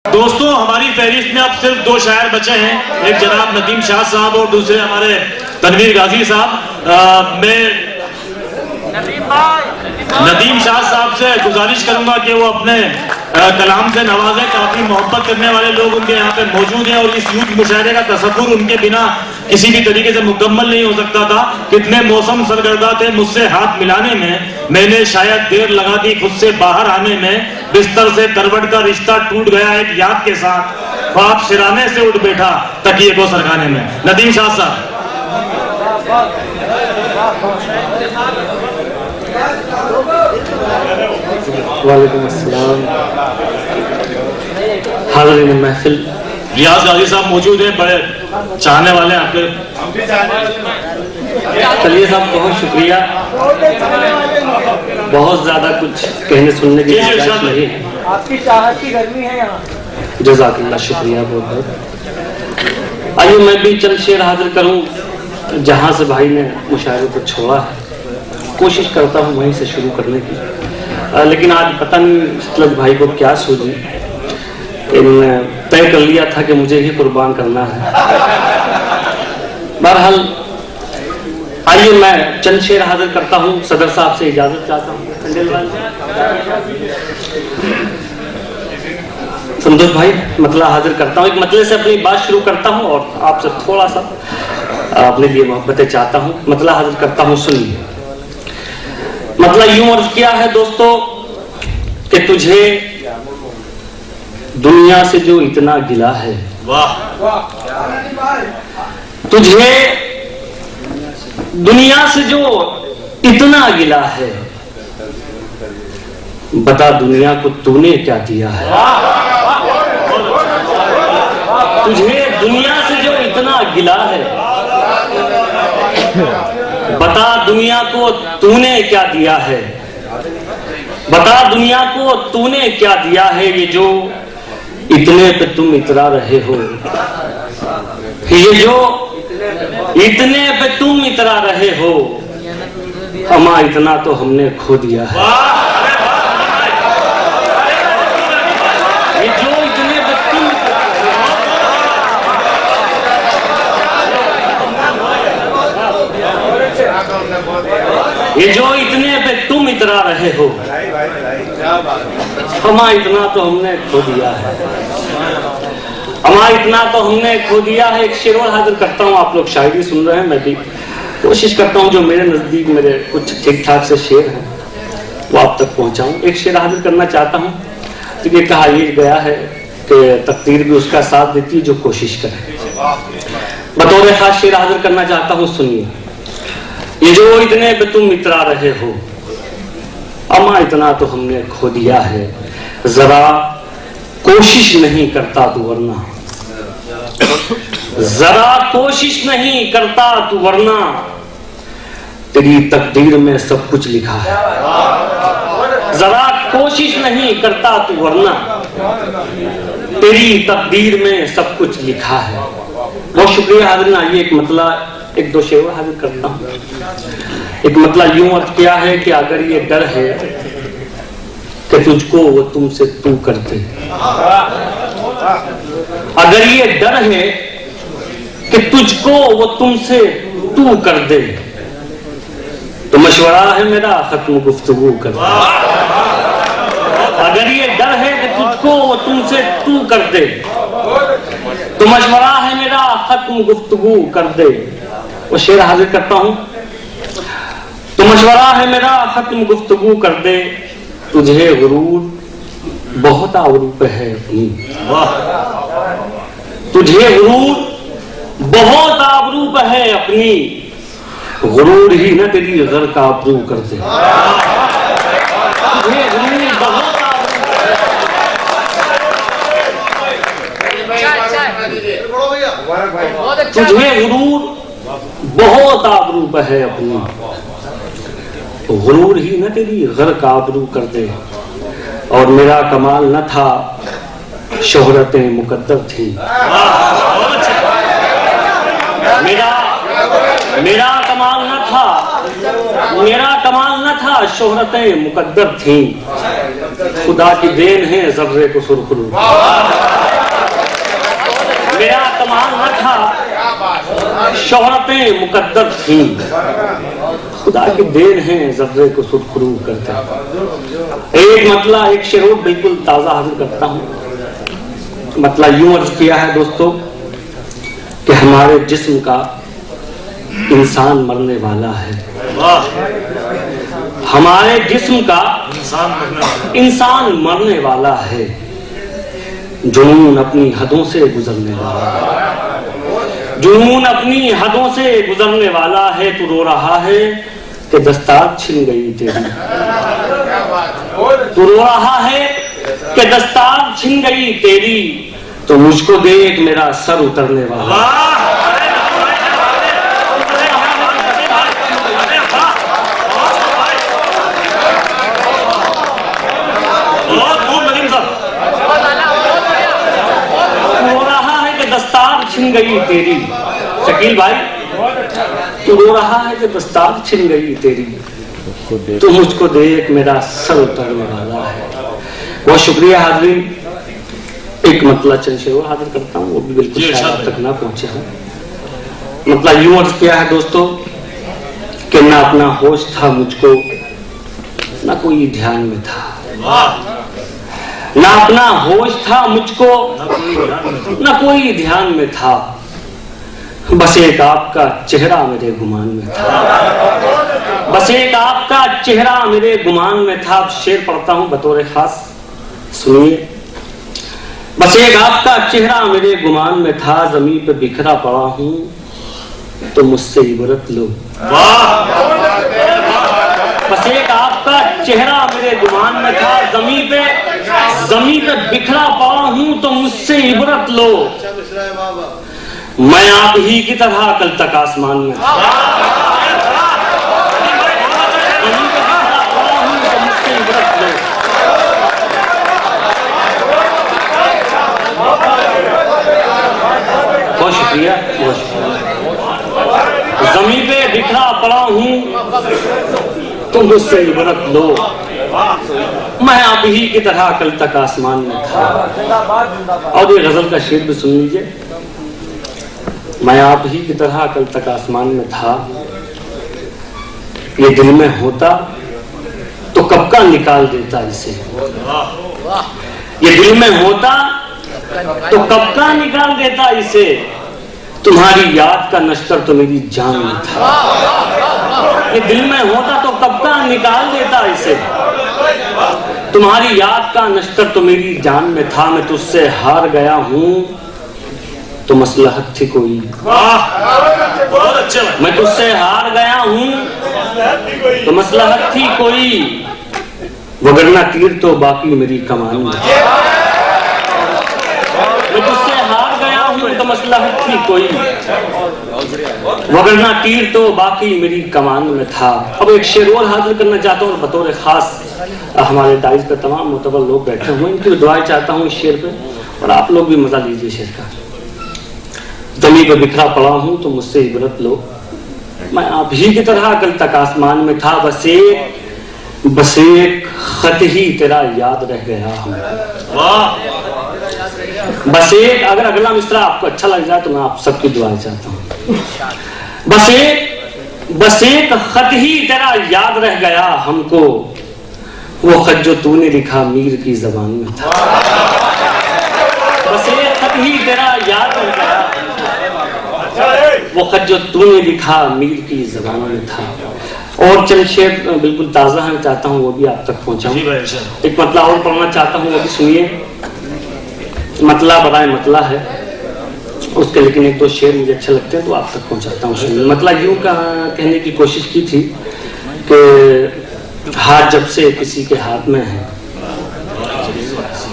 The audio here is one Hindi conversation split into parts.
दोस्तों, हमारी फहरिस्त में अब सिर्फ दो शायर बचे हैं, एक जनाब नदीम शाह साहब और दूसरे हमारे तनवीर गाजी साहब। मैं नदीम शाह साहब से गुजारिश करूंगा कि वो अपने कलाम से नवाजें। काफी मोहब्बत करने वाले लोग उनके यहाँ पे मौजूद हैं और इस यूथ मुशायरे का तसव्वुर उनके बिना किसी भी तरीके से मुकम्मल नहीं हो सकता था। कितने मौसम सरगर्दा थे मुझसे हाथ मिलाने में, मैंने शायद देर लगा दी खुद से बाहर आने में। बिस्तर से करवट का रिश्ता टूट गया एक याद के साथ, ख्वाब सिराने से उठ बैठा तकिए को सरकाने में। नदीम शाह साहब। वालेकुम अस्सलाम। हाज़रीन महफिल, रियाज गाजी साहब मौजूद हैं, बड़े चाहने वाले आपके। चलिए साहब, बहुत शुक्रिया। बहुत ज्यादा कुछ कहने सुनने की गुंजाइश नहीं, आपकी चाहत की गर्मी है यहाँ। जज़ाकल्लाह, शुक्रिया बहुत बहुत। आइए मैं भी चंद शेर हाजिर करूं जहां से भाई ने मुशायरे को छोड़ा है। कोशिश करता हूं वहीं से शुरू करने की, लेकिन आज पता नहीं सतलज भाई को क्या सूझी, तय कर लिया था कि मुझे ही कुर्बान करना है। बहरहाल आइए मैं चंद शेर हाजिर करता हूं। सदर साहब से इजाजत चाहता हूं। संतोष भाई, मतला हाजिर करता हूं। एक मतले से अपनी बात शुरू करता हूं और आपसे थोड़ा सा अपने लिए मोहब्बतें चाहता हूं। मतला हाजिर करता हूं, सुनिए। मतलब यूं अर्ज किया है दोस्तों कि तुझे दुनिया से जो इतना गिला है, तुझे दुनिया से जो इतना गिला है, बता दुनिया को तूने क्या दिया है। तुझे दुनिया से जो इतना गिला है, बता दुनिया को तूने क्या दिया है। बता दुनिया को तूने क्या दिया है। ये जो इतने पे तुम इतरा रहे हो, ये जो इतने पे तुम इतरा रहे हो, अमा इतना तो हमने खो दिया है। ये जो इतने पे तुम ये जो इतने पे तुम इतरा रहे हो, अमा इतना तो हमने खो दिया है। अमा इतना तो हमने खो दिया है। एक शेर और हाजिर करता हूँ। आप लोग शायरी सुन रहे हैं, मैं भी कोशिश करता हूँ जो मेरे नजदीक मेरे कुछ ठीक ठाक से शेर हैं वो आप तक पहुंचाऊं। एक शेर हाजिर करना चाहता हूँ। तो ये कहा ये गया है कि तकदीर भी उसका साथ देती है जो कोशिश करे। बतौर खास शेर हाजिर करना चाहता हूँ, सुनिए। ये जो इतने पे तुम इतरा रहे हो, अमा इतना तो हमने खो दिया है। जरा कोशिश नहीं करता तू वरना, जरा कोशिश नहीं करता तू वरना, तेरी तकदीर में सब कुछ लिखा है। जरा कोशिश नहीं करता तू वरना, तेरी तकदीर में सब कुछ लिखा है। बहुत शुक्रिया हाजिर। आइए एक मतला एक दो शेर हाजिर करता हूँ। एक मतला यूं अर्थ किया है कि अगर ये डर है कि तुझको वो तुमसे तू कर दे, अगर ये डर है कि तुझको वो तुमसे तू कर दे, तो मशवरा है मेरा खत्म गुफ्तगू कर दे। अगर ये डर है कि तुझको वो तुमसे तू कर दे, तो मशवरा है मेरा खत्म गुफ्तगू कर दे। वो शेर हाजिर करता हूं। तो मशवरा है मेरा खत्म गुफ्तगू कर दे, तुझे गुरूर बहुत आबरू पे है अपनी। तुझे गुरूर बहुत आबरू पे है अपनी, गुरूर ही ना तेरी घर का आबरू कर दे। तुझे गुरूर बहुत तुझे गुरूर बहुत आबरू पे है अपनी, गुरूर ही न तेरी घर का आबरू कर दे। और मेरा कमाल न था शोहरतें मुकद्दर थी। मेरा कमाल न था, मेरा कमाल न था शोहरतें मुकद्दर थी। खुदा की देन है जर्रे को सुरखरू। मेरा कमाल न था, शोहरतें मुकद्दर थी, खुदा की देन है जर्रे को सुरखरू करते। एक मतला एक शेर बिल्कुल ताजा हाजिर करता हूं। मतला यूं अर्ज किया है दोस्तों कि हमारे जिस्म का इंसान मरने वाला है। हमारे जिस्म का इंसान मरने वाला है, जुनून अपनी हदों से गुजरने वाला है। जुनून अपनी हदों से गुजरने वाला है। तू रो रहा है कि दस्तार छिन गई तेरी। तू रो रहा है कि दस्तार छिन गई तेरी, तो मुझको देख मेरा सर उतरने वाला। दस्तार छिन गई तेरी, शकील भाई तू रो रहा है कि दस्तार छिन गई तेरी, तो मुझको देख मेरा सर उतरने वाला है। बहुत शुक्रिया हाज़रीन। एक मतला चंद शेर हाजिर करता हूँ, वो भी बिल्कुल शायद तक ना पहुंचे हैं। मतलब यूं अर्ज किया है दोस्तों कि ना अपना होश था मुझको, ना कोई ध्यान में था। ना अपना होश था मुझको, ना कोई ध्यान में था, बस एक आपका चेहरा मेरे गुमान में था। बस एक आपका चेहरा मेरे गुमान में था। शेर पढ़ता हूं बतौर खास, सुनिए। बस एक आपका चेहरा मेरे गुमान में था, जमीन पे बिखरा पड़ा हूं तो मुझसे इबरत लो। बस एक आपका चेहरा मेरे गुमान में था, जमीन पे बिखरा पड़ा हूं तो मुझसे इबरत लो। मैं आप ही की तरह कल तक आसमान में था। जमीन पे बिखरा पड़ा हूं तो मुझसे इबरत लो। बहुत शुक्रिया, बहुत शुक्रिया। जमीन पे बिखरा पड़ा हूं तो मुझसे इबरत लो। मैं आप ही की तरह कल तक आसमान में था। और ये गजल का शेर भी सुन लीजिए। मैं आप ही की तरह कल तक आसमान में था, ये दिल में होता तो कब का निकाल देता इसे। ये दिल में होता तो कब का निकाल देता इसे, तुम्हारी याद का नश्तर तो मेरी जान में था। ये दिल में होता तो कब का निकाल देता इसे, तुम्हारी याद का नश्तर तो मेरी जान में था। मैं तुझसे हार गया हूं तो मसलहत थी कोई। बहुत अच्छे। मैं तुझसे हार गया हूं तो मसलहत थी कोई, वगरना तीर तो बाकी मेरी कमान में। मैं तुझसे हार गया हूं तो मसलहत थी कोई, वगरना तीर तो बाकी मेरी कमान में था। अब एक शेर और हाजिर करना चाहता हूँ बतौर खास। हमारे दाइज पे तमाम मोतबर लोग बैठे हुए, इनकी दुआएं चाहता हूँ इस शेर पे, और आप लोग भी मजा लीजिए शेर का। जमीन पे बिखरा पड़ा हूं तो मुझसे इबरत लो। मैं आप ही की तरह कल तक आसमान में था, बस एक खत ही तेरा याद रह गया हमको। बस एक, अगर अगला मिसरा आपको अच्छा लग जाए तो मैं आप सबकी दुआएं चाहता हूँ। बस एक खत ही तेरा याद रह गया हमको, वो खत जो तूने लिखा मीर की जबान में था। बस एक खत ही तेरा याद रह गया, वो खत जो तूने लिखा मीर की जबान में था। और चंद शेर बिल्कुल ताजा है, चाहता हूँ वो भी आप तक पहुंचाऊं। एक मतला और पढ़ना चाहता हूँ, वो भी सुनिए। मतला बराए मतला है उसके, लेकिन एक दो शेर मुझे अच्छे लगते हैं तो आप तक पहुंचाता हूँ। मतला यूं कहने की कोशिश की थी कि हाथ जब से किसी के हाथ में है,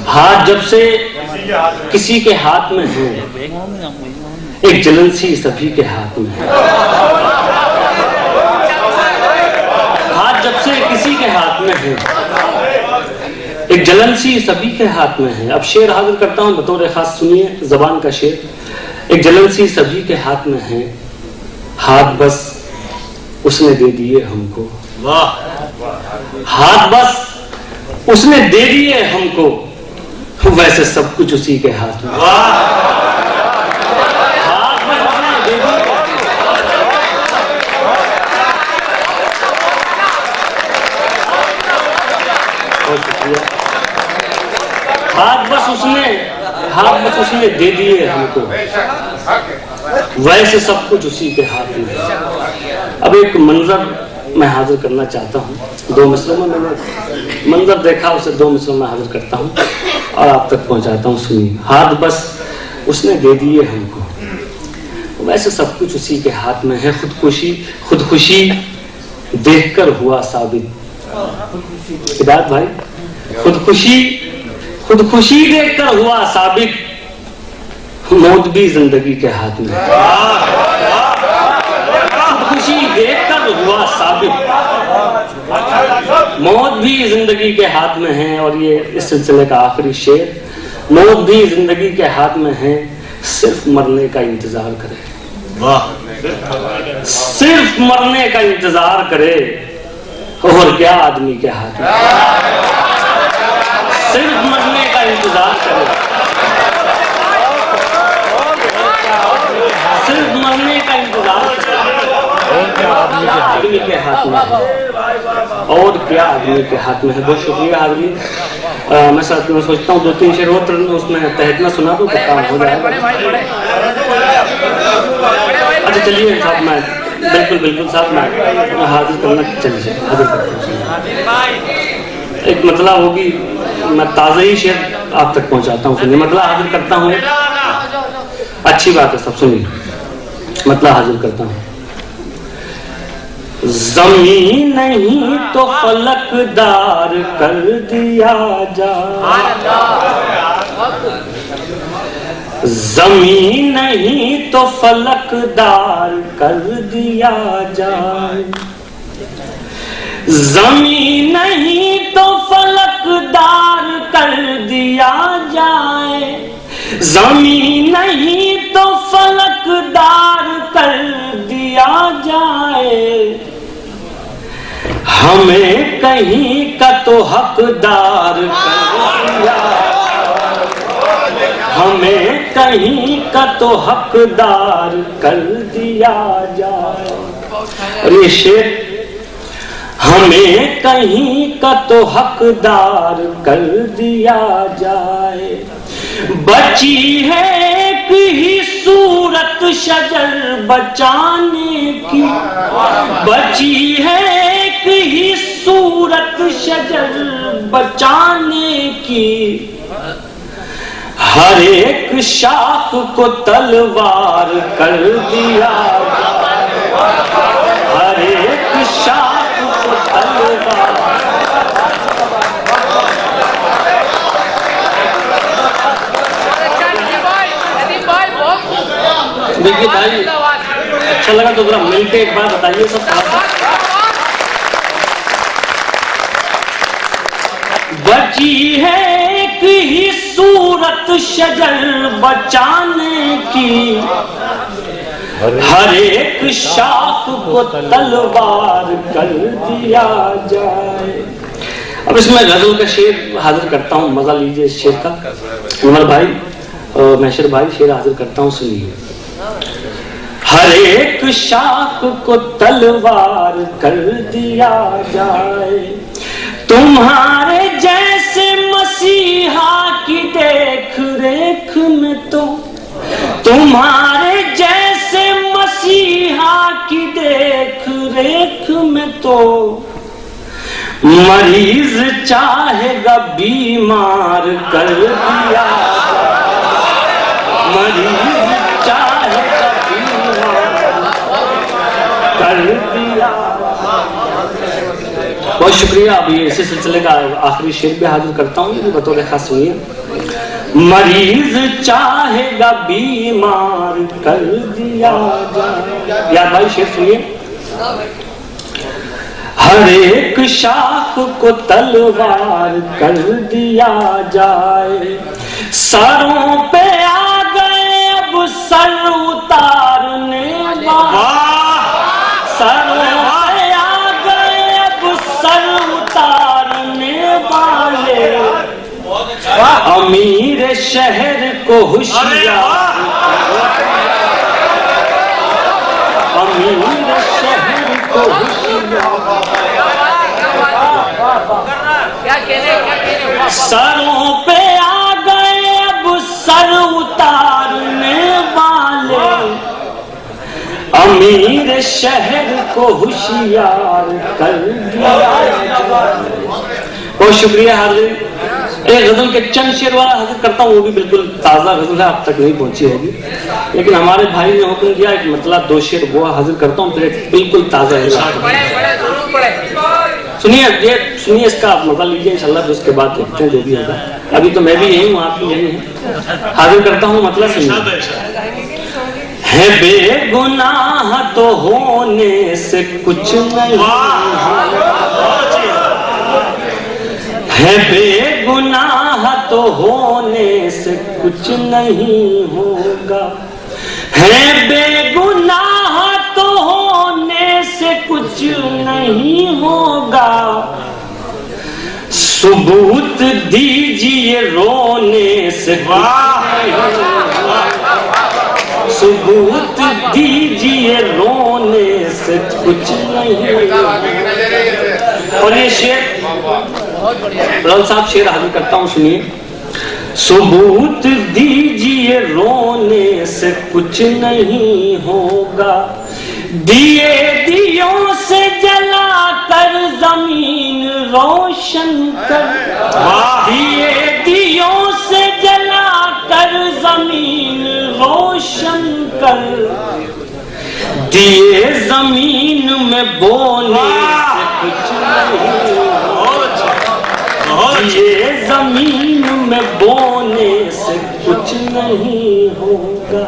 हाथ जब से किसी के हाथ में है, एक जलन सी सभी के हाथ में है। हाथ जब से किसी के हाथ में है, एक जलन सी सभी के हाथ में है। अब शेर हाजिर करता हूं बतौर खास, सुनिए जबान का शेर। एक जलन सी सभी के हाथ में है, हाथ बस उसने दे दिए हमको। हाथ बस उसने दे दिए हमको, वैसे सब कुछ उसी के हाथ में। हाथ में उसने दे दिए। बहुत शुक्रिया। हाथ बस उसने दे दिए हमको, वैसे सब कुछ उसी के हाथ में। अब एक मंजर मैं हाजिर करना चाहता हूँ, 2 मिसरों में मैंने मंजर देखा, उसे 2 मिसरों में हाजिर करता हूँ और आप तक पहुँचाता हूँ। सुनिए। हाथ बस उसने दे दिए हमको, वैसे सब कुछ उसी के हाथ में है। खुदकुशी देखकर हुआ साबित। हिदायत भाई, खुदकुशी देखकर हुआ साबित, मौत भी जिंदगी के हाथ में। खुदकुशी देखकर हुआ साबित, मौत भी जिंदगी के हाथ में है। और ये इस सिलसिले का आखिरी शेर, मौत भी जिंदगी के हाथ में है, सिर्फ मरने का इंतजार करे। सिर्फ मरने का इंतजार करे, और क्या आदमी के हाथ में। सिर्फ मरने का इंतजार करे, सिर्फ मरने का इंतजार आदमी के हाथ में है, और क्या आदमी के हाथ में है। बहुत शुक्रिया आदमी। मैं साथ में सोचता हूँ 2-3 शेर और उसमें तहत ना सुना दो तो काम हो जाएगा। अच्छा चलिए साहब, मैं बिल्कुल साहब मैं हाजिर करना, चलिए हाजिर करता हूँ। एक मतला होगी, मैं ताज़ा ही शेर आप तक पहुँचाता हूँ। सुनिए, मतला हाजिर करता हूँ। अच्छी बात है, सब सुनिए। मतला हाजिर करता हूँ। ज़मीन नहीं तो फलकदार कर दिया जाए, ज़मीन नहीं तो फलकदार कर दिया जाए, ज़मीन नहीं तो फलकदार कर दिया जाए, ज़मीन नहीं तो फलकदार कर दिया जाए, हमें कहीं का तो हकदार कर दिया, हमें कहीं का तो हकदार कर दिया जाए। और ये शेर, हमें कहीं का तो हकदार कर दिया जाए। बची है एक ही सूरत शजर बचाने की, बची है एक ही सूरत शजर बचाने की, हर एक शाख को तलवार कर दिया, हर एक शाख को तलवार। देखिए भाई, अच्छा लगा तो जरा मिलके एक बार बताइए सब। बची है एक ही सूरत शजर बचाने की, हर एक शाख को तलवार कर दिया जाए। अब इसमें गजल का शेर हाजिर करता हूँ, मजा लीजिए इस शेर का। उमर भाई और मैशर भाई, शेर हाजिर करता हूँ, सुनिए। हर एक शाख को तलवार कर दिया जाए, तुम्हारे जैसे मसीहा की देख रेख में तो, तुम्हारे जैसे मसीहा की देख रेख में तो, मरीज चाहेगा बीमार कर दिया, मरीज चाहेगा कर दिया। बहुत शुक्रिया। अब ये इसी सिलसिले का आखिरी शेर भी हाजिर करता हूँ, ये बतौर खास सुनिए। मरीज चाहेगा बीमार कर दिया जाए। यार भाई शेर सुनिए। हर एक शाख को तलवार कर दिया जाए, सरों पे आ गए अब सर उतारने वाले, सरों पे आ गए अब सर उतारने वाले, शहर को होशियार, अमीर शहर को होशियार, सरों पे आ गए अब सर उतारने वाले, अमीर शहर को होशियार कर दिया। बहुत शुक्रिया हाजिर। एक गजल के चंद शेर वाला हाजिर करता हूँ, वो भी बिल्कुल ताज़ा गजल है, अब तक नहीं पहुंची होगी, लेकिन हमारे भाई ने हुक्म दिया एक मतलब 2 शेर वो हाजिर करता हूँ, फिर एक बिल्कुल ताज़ा है। सुनिए सुनिए इसका आप मजा लीजिए इंशाल्लाह, फिर उसके बाद देखते हैं जो भी होगा। अभी तो मैं भी यही हूँ, आप भी यही हैं। हाजिर करता हूँ मतलब सुनिए। है बेगुनाह तो होने से कुछ नहीं, है बेगुनाह तो होने से कुछ नहीं होगा, है बेगुनाह तो होने से कुछ नहीं होगा, सबूत दीजिए रोने से सबूत दीजिए रोने से कुछ नहीं। और ये शेर लाल साहब शेर हाजिर करता हूँ, सुनिए। सबूत दीजिए रोने से कुछ नहीं होगा, दिए दियों से जलाकर जमीन रोशन कर, दिए दियों से जलाकर जमीन रोशन कर, दिए जमीन में बोने से कुछ नहीं, दिए जमीन में बोने से कुछ नहीं होगा।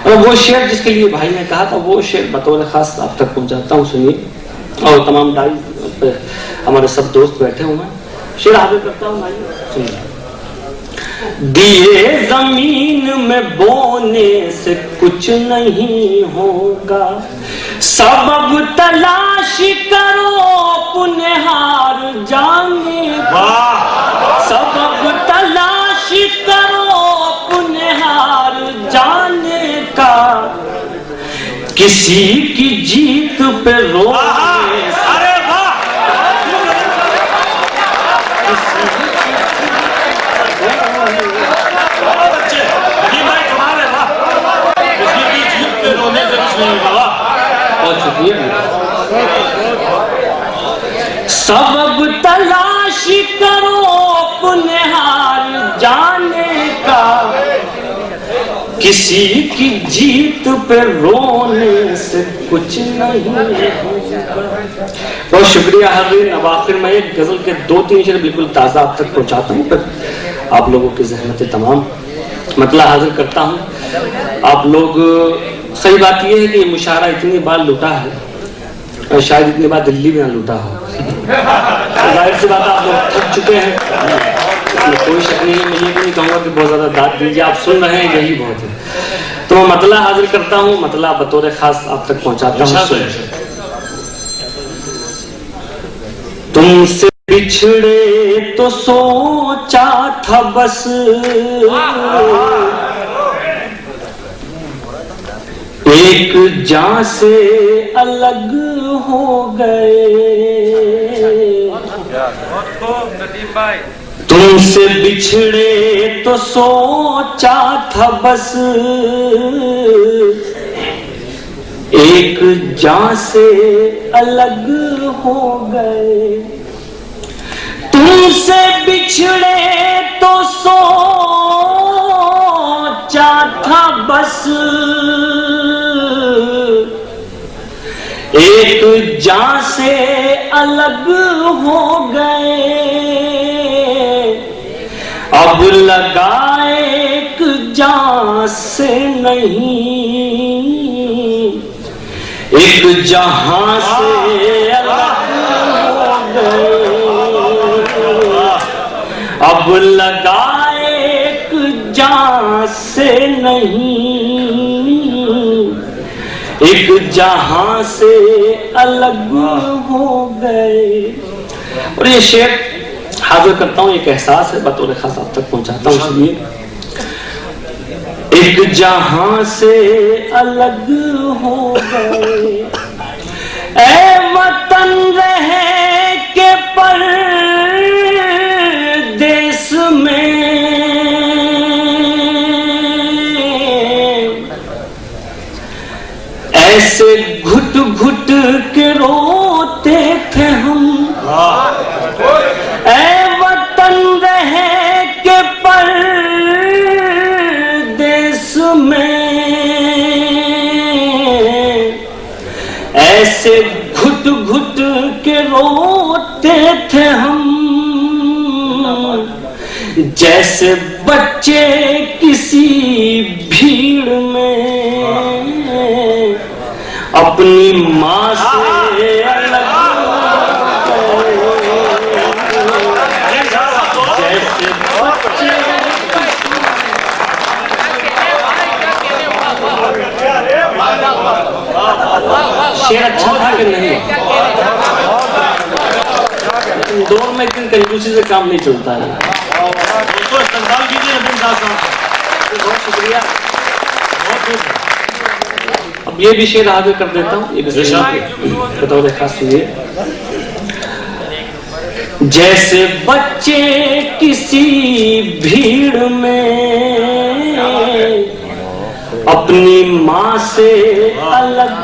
और वो शेर जिसके लिए भाई ने कहा था, वो शेर बतौर खास आप तक पहुंचाता हूँ, सुनिए। और तमाम दाई हमारे सब दोस्त बैठे हुए हैं, शेर हाजिर करता हूँ भाई, सुनिए। दिए जमीन में बोने से कुछ नहीं होगा, सबब तलाश करो पुनहार जाने का, सबब तलाश करो पुनहार जाने का, किसी की जीत पे रोने से, सबब तलाश करो पुनहार जाने का, किसी की जीत पे रोने से कुछ नहीं होगा। बहुत शुक्रिया हाज़रीन। अब आखिर में एक गजल के 2-3 शेर बिल्कुल ताज़ा आप तक पहुंचाता हूँ, फिर आप लोगों की ज़हमत तमाम मतलब हाजिर करता हूँ। आप लोग, सही बात यह है कि मुशायरा इतनी बार लूटा है, शायद इतनी बार दिल्ली में ना लूटा हो। जाहिर सी बात आप लोग थक चुके हैं, कोई शक नहीं है। मैं ये भी नहीं कहूँगा कि बहुत ज़्यादा दाद दीजिए, आप सुन रहे हैं यही बहुत है। तो मतलब हाजिर करता हूँ, मतलब बतौर खास आप तक पहुँचाता हूँ। तुमसे बिछड़े तो सोचा था बस, एक जान से अलग हो गए, तुमसे बिछड़े तो सोचा था बस, एक जान से अलग हो गए, तुमसे बिछड़े तो सोचा था बस, एक जान से अलग हो गए, अब लगाए एक जान से नहीं, एक जहां से अलग हो गए, अब लगाए एक जान से नहीं, एक जहां से अलग हो गए। और ये शेर हाजिर करता हूँ, एक एहसास है, बतौर खास आप तक पहुंचाता हूँ। इसलिए एक जहां से अलग हो गए ऐ वतन रहे के परदेस में, ऐसे घुट घुट के रोते थे हम ऐ वतन रहे के परदेस में, ऐसे घुट घुट के रोते थे हम जैसे बच्चे किसी भीड़ में अपनी माँ से अलग जैसे बच्चे। शेर अच्छा था कि नहीं? दौर में इतनी कंजूसी से काम नहीं चलता है। इस्तकबाल कीजिए नदीम साहब। बहुत शुक्रिया। अब ये भी शेर आगे कर देता हूँ, ये बतौर खास सुनिए। जैसे बच्चे किसी भीड़ में अपनी माँ से अलग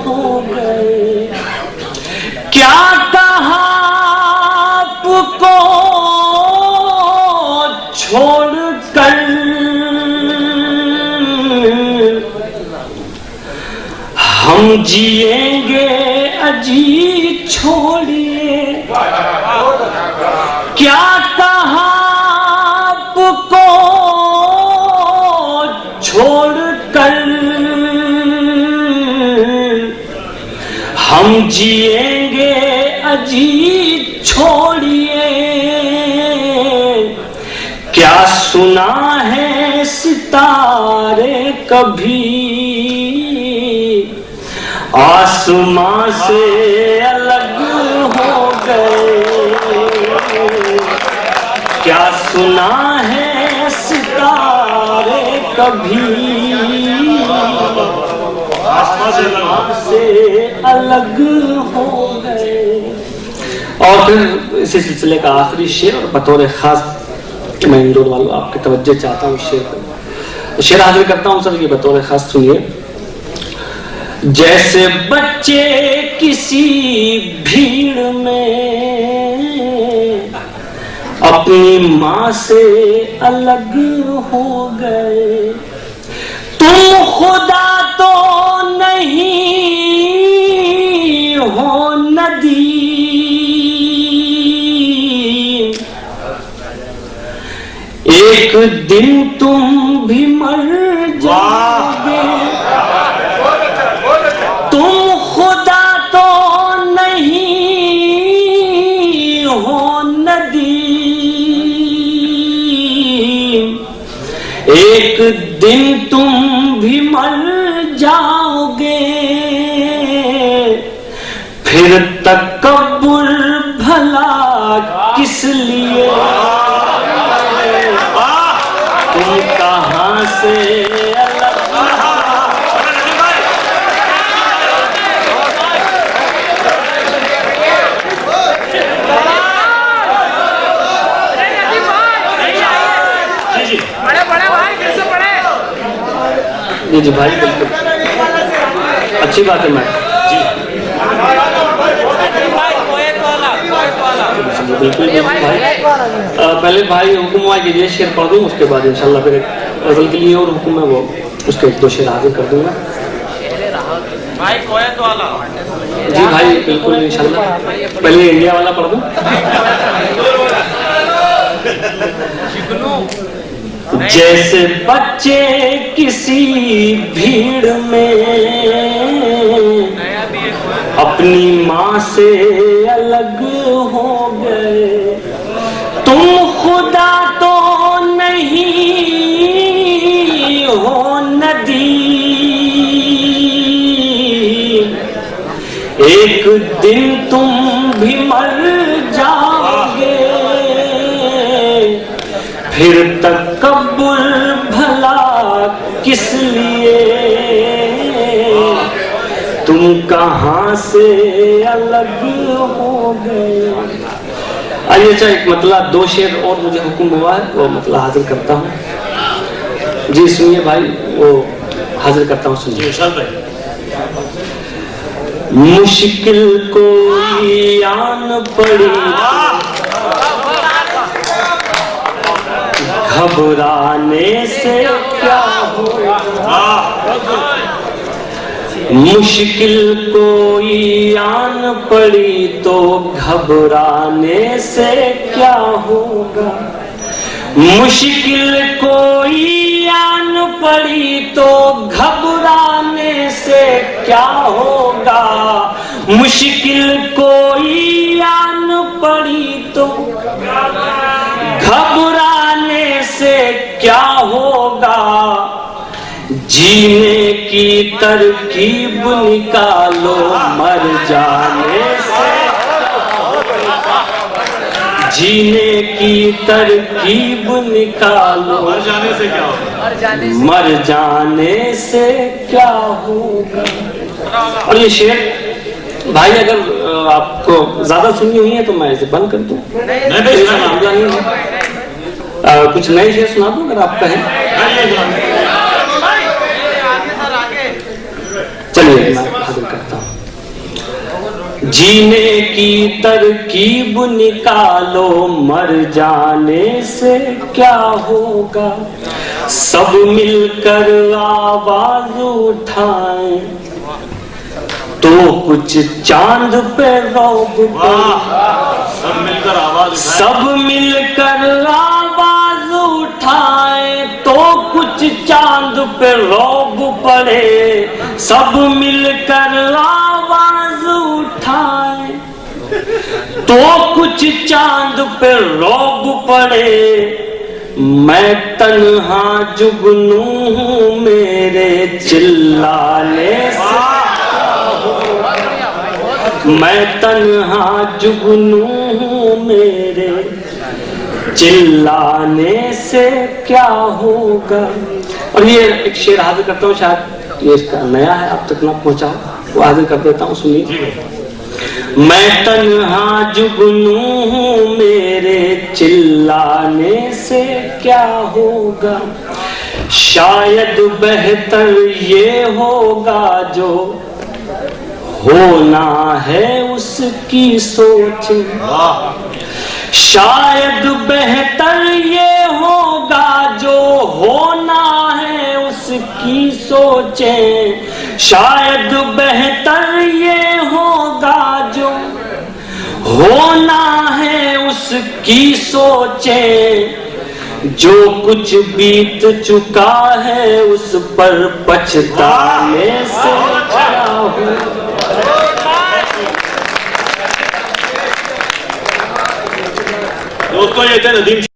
हो गए, क्या कहा आपको छोड़ कर हम जिएंगे अजी छोड़िए, क्या कहा आपको छोड़ कर हम जिएंगे अजी छोड़िए, क्या सुना है सितारे कभी आसमां से अलग हो गए, क्या सुना है सितारे कभी आसमां से अलग हो गए। और फिर इसी सिलसिले का आखिरी शेर, और बतौर खास मैं इंदौर वालों आपकी तवज्जो चाहता हूँ शेर पर। शेर हाजिर करता हूँ सर, ये बतौर खास सुनिए। जैसे बच्चे किसी भीड़ में अपनी माँ से अलग हो गए, तुम खुदा तो नहीं हो नदी, एक दिन तुम भी मर जाओगे, तुम खुदा तो नहीं हो नदी, एक दिन तुम भी मर जाओगे, फिर तकब्बुर भला किस लिए, तुम कहां से अलग। जी भाई बिल्कुल अच्छी बात है मैम जी, बिल्कुल भाई। पहले भाई हुक्म हुआ कि ये शेर पढ़ दूँ, उसके बाद इंशाल्लाह फिर गजल के लिए और हुक्म है वो उसके एक दो शेर हाजिर कर दूंगा जी भाई बिल्कुल इंशाल्लाह। पहले इंडिया वाला पढ़ दूँ। जैसे बच्चे किसी भीड़ में अपनी माँ से अलग हो गए, तुम खुदा तो नहीं हो नदी, एक दिन तुम भी मर जाओगे, फिर तकब्बुर भला किस लिए, तुम कहां से अलग हो गए। आइए अच्छा एक मतलब 2 शेर और मुझे हुक्म हुआ है, वो मतलब हाजिर करता हूँ। जी सुनिए भाई, वो हाजिर करता हूँ, सुनिए। मुश्किल कोई आन पड़ी घबराने से क्या होगा, मुश्किल कोई आन पड़ी तो घबराने से क्या होगा, मुश्किल कोई आन पड़ी तो घबराने से क्या होगा, मुश्किल कोई आन पड़ी तो घबराने से क्या होगा, जीने की तरकीब निकालो मर जाने से, जीने की तरकीब निकालो मर जाने से क्या होगा, मर जाने से क्या होगा। और ये शेर भाई अगर आपको ज्यादा सुनी हुई है तो मैं इसे बंद कर दूं, मामला नहीं है। कुछ नए शेर सुना दूं अगर आप कहें। चलिए मैं हाजिर करता हूं। जीने की तरकीब निकालो मर जाने से क्या होगा, सब मिलकर आवाज उठाएं तो कुछ चांद पे रौब पड़े, सब मिलकर आवाज, सब मिलकर आवाज उठाएं तो कुछ चांद पे रौब पड़े, सब मिलकर आवाज उठाएं तो कुछ चांद पे रौब पड़े, मैं तन्हा जुगनू हूँ मेरे चिल्लाने से, मैं तन्हा जुगनू हूँ मेरे चिल्लाने से क्या होगा। और ये एक शेर हाजिर करता हूँ, शायद ये इसका नया है, आप तक ना पहुंचा, वो हाजिर कर देता हूँ, सुनिए। मैं तन्हा जुगनू हूँ मेरे चिल्लाने से क्या होगा, शायद बेहतर ये होगा जो होना है उसकी सोच, शायद बेहतर ये होगा जो होना है उसकी सोचें, शायद बेहतर ये होगा जो होना है उसकी सोचें, जो कुछ बीत चुका है उस पर पछताने से क्या हो। दोस्तों ये थे नदीम